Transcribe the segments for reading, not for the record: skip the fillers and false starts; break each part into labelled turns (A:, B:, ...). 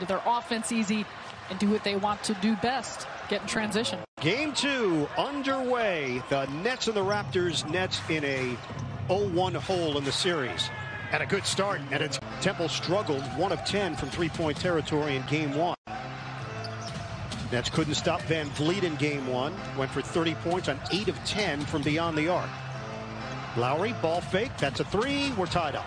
A: their offense easy and do what they want to do best, get in transition.
B: Game 2 underway. The Nets and the Raptors. Nets in a 0-1 hole in the series. And a good start. And it's Temple struggled 1 of 10 from three-point territory in Game 1. Nets couldn't stop VanVleet in Game 1. Went for 30 points on 8 of 10 from beyond the arc. Lowry, ball fake. That's a 3. We're tied up.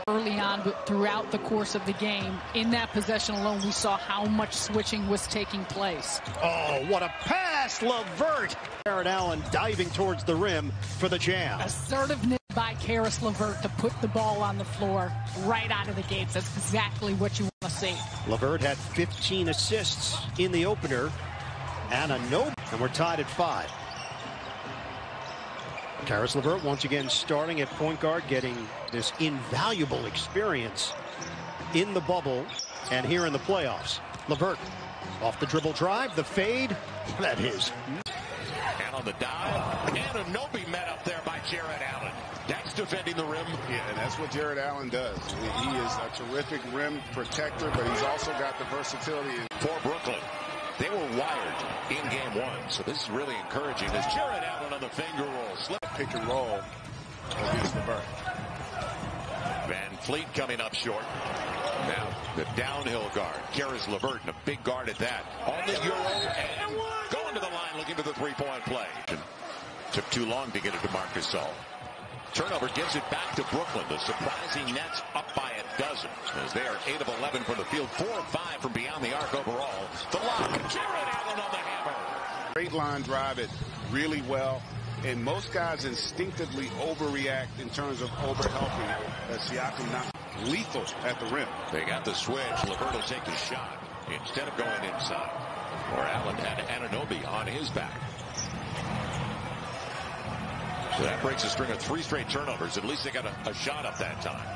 A: Early on, but throughout the course of the game, in that possession alone, we saw how much switching was taking place.
B: Oh, what a pass! LeVert! Jarrett Allen diving towards the rim for the jam.
A: Assertiveness by Caris LeVert to put the ball on the floor right out of the gates. That's exactly what you want to see.
B: LeVert had 15 assists in the opener. And we're tied at 5. Caris LeVert once again starting at point guard, getting this invaluable experience in the bubble and here in the playoffs. LeVert off the dribble drive, the fade. That is.
C: And on the dive, Anunoby met up there by Jarrett Allen. That's defending the rim.
D: Yeah, and that's what Jarrett Allen does. He is a terrific rim protector, but he's also got the versatility.
C: For Brooklyn, they were wired in Game 1, so this is really encouraging as Jarrett Allen on the finger roll. Slip.
D: Pick and roll against LeVert.
C: VanVleet coming up short. Now the downhill guard, Caris LeVert, and a big guard at that. On the Euro and going to the line looking for the three-point play. Took too long to get it to Gasol. Turnover gives it back to Brooklyn. The surprising Nets up by a dozen as they are 8 of 11 from the field, 4 of 5 from beyond the arc overall. The lock, Jarrett Allen on the hammer.
D: Great line drive it really well. And most guys instinctively overreact in terms of overhelping. Siakam not lethal at the rim.
C: They got the switch. LeVert will take the shot instead of going inside. Or Allen had Anunoby on his back. So that breaks a string of 3 straight turnovers. At least they got a shot up that time.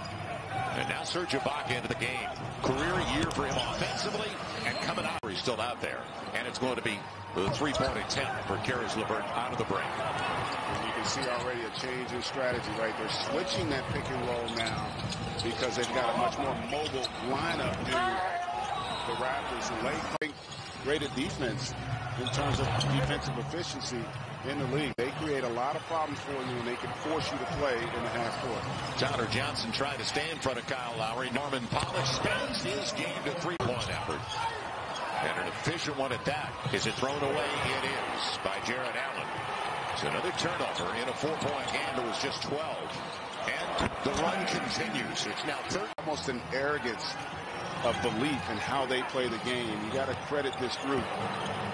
C: And now Serge Ibaka into the game. Career year for him offensively. And coming out, he's still out there. And it's going to be the three-point attempt for Caris LeVert out of the break.
D: And you can see already a change in strategy, right? They're switching that pick and roll now because they've got a much more mobile lineup than the Raptors. And they rated defense in terms of defensive efficiency in the league. They create a lot of problems for you, and they can force you to play in the half court.
C: Tyler Johnson trying to stay in front of Kyle Lowry. Norman Powell spends his game to three-point effort. And an efficient one at that. Is it thrown away? It is by Jarrett Allen. It's another turnover in a 4-point game. It was just 12. And the run continues. It's now third.
D: Almost an arrogance of belief in how they play the game. You got to credit this group.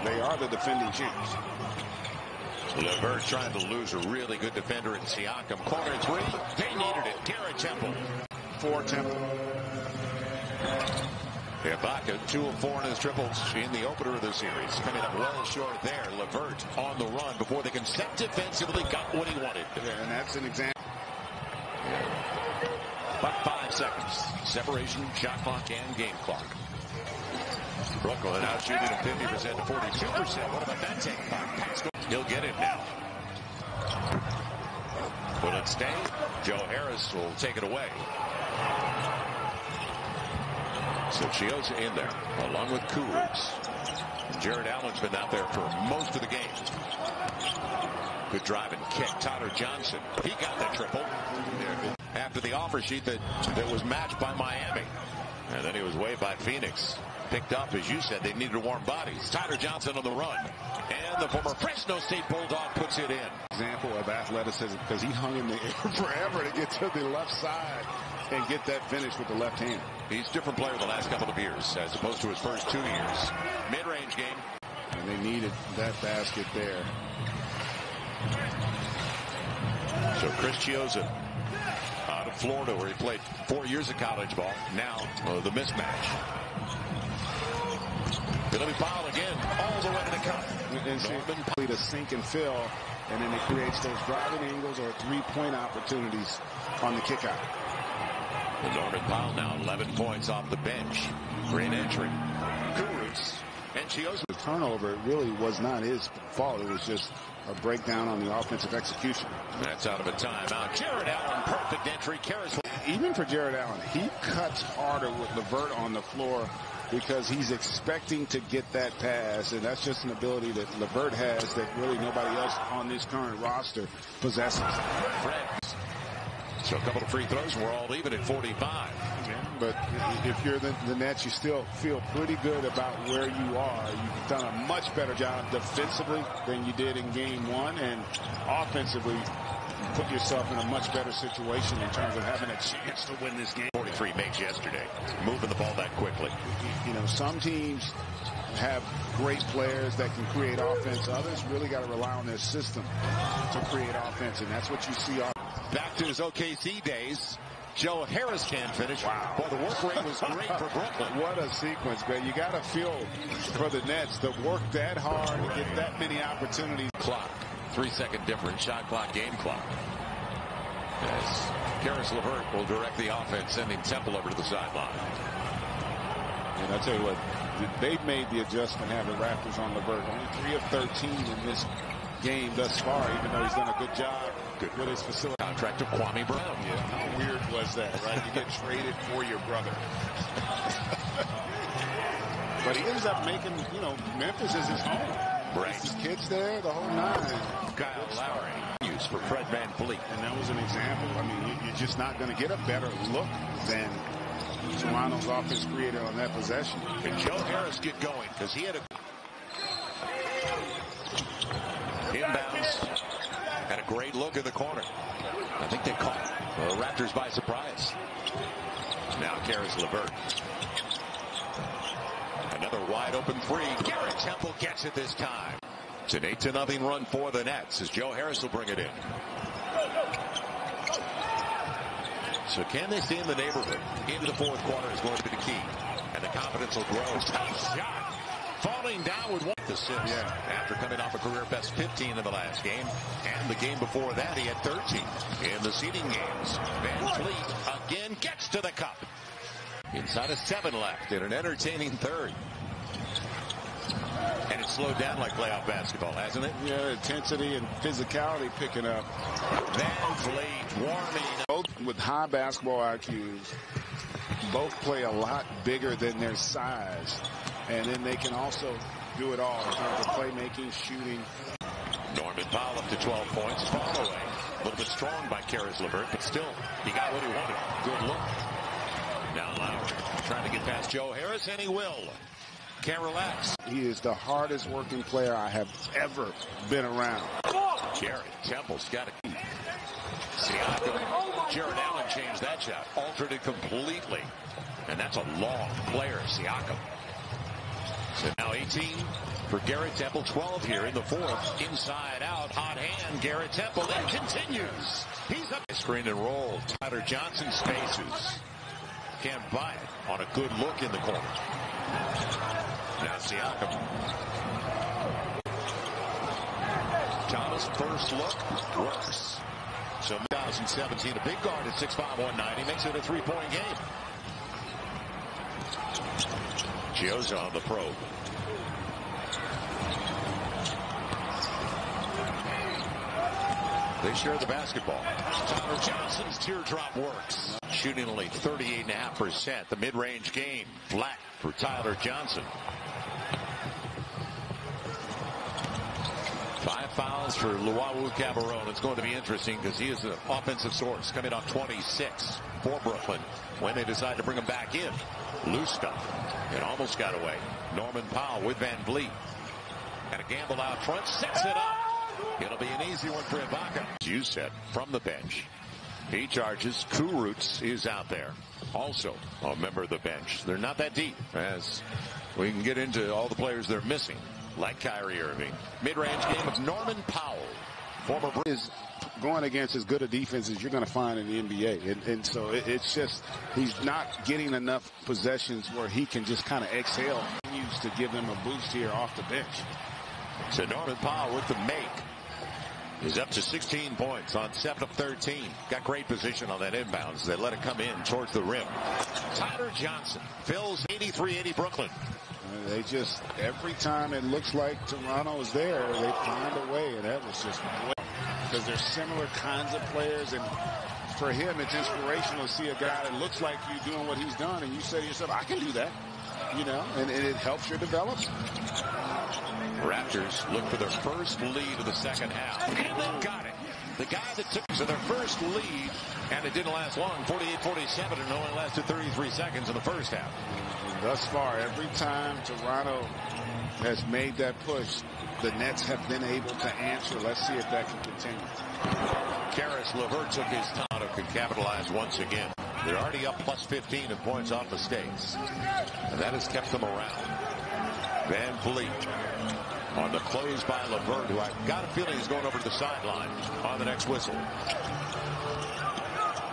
D: They are the defending champs.
C: LeVert trying to lose a really good defender in Siakam. Corner 3. They needed it. Garrett Temple.
D: For Temple.
C: Ibaka 2 of 4 in his triples in the opener of the series. Coming up well short there. LeVert on the run before they can set defensively. Got what he wanted.
D: Yeah, and that's an example.
C: But 5 seconds. Separation, shot clock, and game clock. Brooklyn out shooting at 50% to 42%. What about that take? Pascal. He'll get it now. Will it stay? Joe Harris will take it away. So Chioza in there, along with Kurucs. Jarrett Allen's been out there for most of the game. Good drive and kick. Tyler Johnson, he got that triple. After the offer sheet that was matched by Miami. And then he was waived by Phoenix. Picked up, as you said, they needed warm bodies. Tyler Johnson on the run. And the former Fresno State Bulldog puts it in.
D: Example of athleticism because he hung in the air forever to get to the left side and get that finish with the left hand.
C: He's a different player the last couple of years as opposed to his first 2 years. Mid-range game.
D: And they needed that basket there.
C: So Chris Chioza out of Florida where he played 4 years of college ball. Now the mismatch. Billy Powell again all the way to the cup.
D: And Norman to sink and fill, and then it creates those driving angles or three-point opportunities on the kick out.
C: And Norman Powell now 11 points off the bench. Great entry. Kurucs and Chioza.
D: The turnover really was not his fault. It was just a breakdown on the offensive execution.
C: That's out of a timeout. Jarrett Allen, perfect entry. Caris.
D: Even for Jarrett Allen, he cuts harder with LeVert on the floor because he's expecting to get that pass, and that's just an ability that LeVert has that really nobody else on this current roster possesses.
C: Fred. So a couple of free throws, and we're all even at 45.
D: Yeah, but if you're the Nets, you still feel pretty good about where you are. You've done a much better job defensively than you did in game one, and offensively you put yourself in a much better situation in terms of having a chance to win this game.
C: 43 makes yesterday, moving the ball that quickly.
D: You know, some teams have great players that can create offense. Others really got to rely on their system to create offense, and that's what you see.
C: Back to his OKC days. Joe Harris can't finish.
D: Wow.
C: Boy, the work rate was great for Brooklyn.
D: What a sequence, man. You got to feel for the Nets to work that hard to get that many opportunities.
C: Clock. 3-second difference. Shot clock, game clock. As Caris LeVert will direct the offense, sending Temple over to the sideline.
D: And I'll tell you what, they've made the adjustment having Raptors on LeVert. Only 3 of 13 in this game thus far, even though he's done a good job with his facility.
C: Contract of Kwame Brown.
D: Yeah, how weird was that, right? You get traded for your brother. But he ends up making, you know, Memphis is his home.
C: Right.
D: His kids there, the whole nine.
C: Kyle Lowry used for Fred VanVleet.
D: And that was an example. I mean, you're just not going to get a better look than Toronto's offense created on that possession.
C: Can Joe Harris get going? Because he had a inbounds. Had a great look in the corner. I think they caught the Raptors by surprise. Now Caris LeVert. Another wide open three. Garrett Temple gets it this time. It's an 8-0 run for the Nets as Joe Harris will bring it in. So can they stay in the neighborhood? Into the fourth quarter is going to be the key. And the confidence will grow. Tough shot. Falling down with 1 assist. Yeah. After coming off a career best 15 in the last game. And the game before that, he had 13 in the seeding games. VanVleet again gets to the cup. Inside of 7 left in an entertaining third. And it's slowed down like playoff basketball, hasn't it?
D: Yeah, intensity and physicality picking up.
C: VanVleet warming up.
D: Both with high basketball IQs. Both play a lot bigger than their size. And then they can also do it all in terms of playmaking, shooting.
C: Norman Powell up to 12 points. Fall away. A little bit strong by Caris LeVert, but still, he got what he wanted. Good look. Now Lowry trying to get past Joe Harris, and he will. Can't relax.
D: He is the hardest working player I have ever been around.
C: Jarrett Temple's got a key. Siakam. Jarrett Allen changed that shot. Altered it completely. And that's a long player, Siakam. So now 18 for Garrett Temple. 12 here in the fourth. Inside out. Hot hand. Garrett Temple. Then continues. He's up. Screen and roll. Tyler Johnson spaces. Can't buy it on a good look in the corner. Now Siakam. Thomas first look works. So 2017, a big guard at 6'5", 190 makes it a 3-point game. Gioza on the probe. They share the basketball. Tyler Johnson's teardrop works. Shooting only 38.5%. The mid-range game flat for Tyler Johnson. 5 fouls for Luwawu-Cabarrot. It's going to be interesting because he is an offensive source coming off 26 for Brooklyn when they decide to bring him back in. Loose stuff. It almost got away. Norman Powell with VanVleet. And a gamble out front. Sets it up. It'll be an easy one for Ibaka. As you said, from the bench. He charges. Kurucs is out there. Also a member of the bench. They're not that deep as we can get into all the players they're missing. Like Kyrie Irving. Mid-range game of Norman Powell. Former
D: is going against as good a defense as you're going to find in the NBA. And so it's just he's not getting enough possessions where he can just kind of exhale. Used to give them a boost here off the bench.
C: So Norman Powell with the make. He's up to 16 points on 7 of 13. Got great position on that inbounds. They let it come in towards the rim. Tyler Johnson fills 83-80 Brooklyn.
D: They just, every time it looks like Toronto is there, they find a way. And that was just because they're similar kinds of players. And for him, it's inspirational to see a guy that looks like you doing what he's done. And you say to yourself, I can do that. you know, and it helps your development.
C: Raptors look for their first lead of the second half, and they got it. The guy that took to their first lead, and it didn't last long, 48-47, and only lasted 33 seconds in the first half.
D: And thus far, every time Toronto has made that push, the Nets have been able to answer. Let's see if that can continue.
C: Caris LeVert took his time and could capitalize once again. They're already up plus 15 in points off mistakes, and that has kept them around. VanVleet on the close by LeVert, who I've got a feeling is going over to the sideline on the next whistle.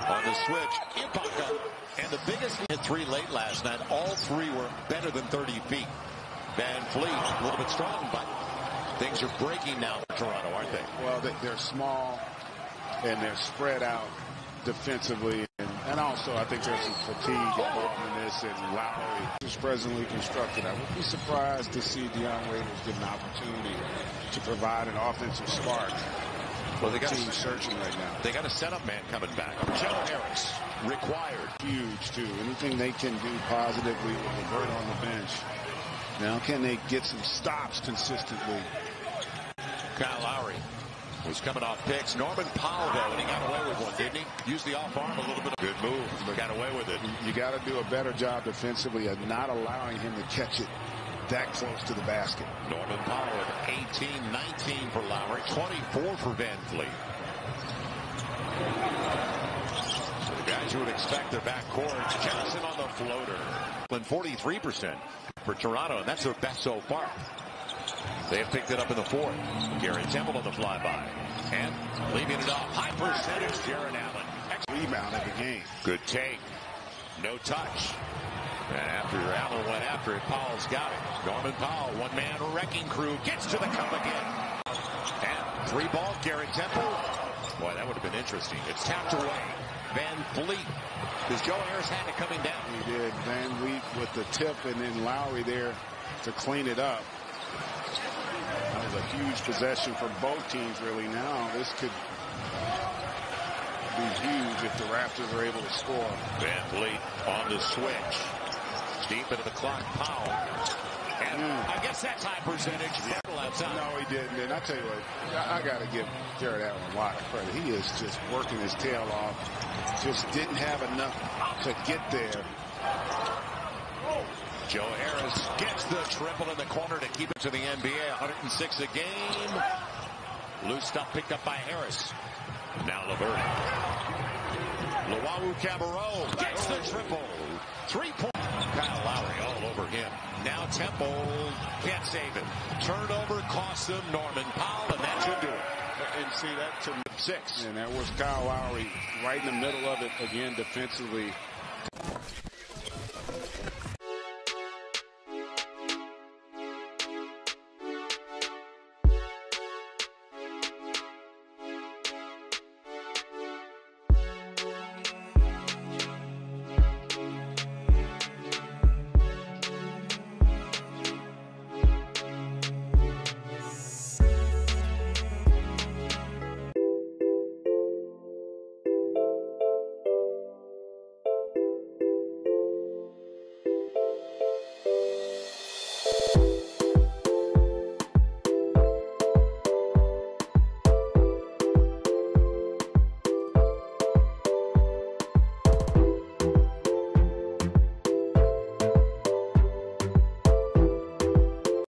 C: On the switch, Ibaka, and the biggest hit 3 late last night. All 3 were better than 30 feet. VanVleet, a little bit strong, but things are breaking now for Toronto, aren't they?
D: Well, they're small, and they're spread out defensively. And also, I think there's some fatigue involved in this, and Lowry is presently constructed. I would be surprised to see Dion Waiters get an opportunity to provide an offensive spark.
C: Well, they got
D: team searching right now.
C: They got a setup man coming back. Joe Harris required.
D: Huge, too. Anything they can do positively with LeVert on the bench. Now, can they get some stops consistently?
C: Kyle Lowry was coming off picks. Norman Powell, though, and he got away with one, didn't he? Used the off arm a little bit. Good move, but got away with it.
D: You got to do a better job defensively of not allowing him to catch it that close to the basket.
C: Norman Powell at 18-19 for Lowry, 24 for VanVleet. So the guys you would expect their backcourt. Johnson on the floater. 43% for Toronto, and that's their best so far. They have picked it up in the 4th. Garrett Temple on the flyby. And leaving it off. High percentage, Jarrett Allen.
D: Rebound every game.
C: Good take. No touch. And after Allen went after it, Powell's got it. Norman Powell, one-man wrecking crew, gets to the cup again. And 3-ball, Garrett Temple. Boy, that would have been interesting. It's tapped away. VanVleet. Because Joe Harris had it coming down.
D: He did. VanVleet with the tip, and then Lowry there to clean it up. That was a huge possession for both teams, really. Now this could be huge if the Raptors are able to score.
C: VanVleet on the switch. Deep into the clock, Powell. And I guess that's high percentage.
D: No, he didn't. And I tell you what, I got to give Jarrett Allen a lot of credit. He is just working his tail off. Just didn't have enough to get there.
C: Joe Harris gets the triple in the corner to keep it to the NBA. 106 a game. Loose stuff picked up by Harris. Now LeVert. Luwawu-Cabarrot gets the triple. 3-point. Kyle Lowry all over him. Now Temple can't save it. Turnover costs them. Norman Powell, and that should do it.
D: And see that to
C: 6.
D: And that was Kyle Lowry right in the middle of it again defensively.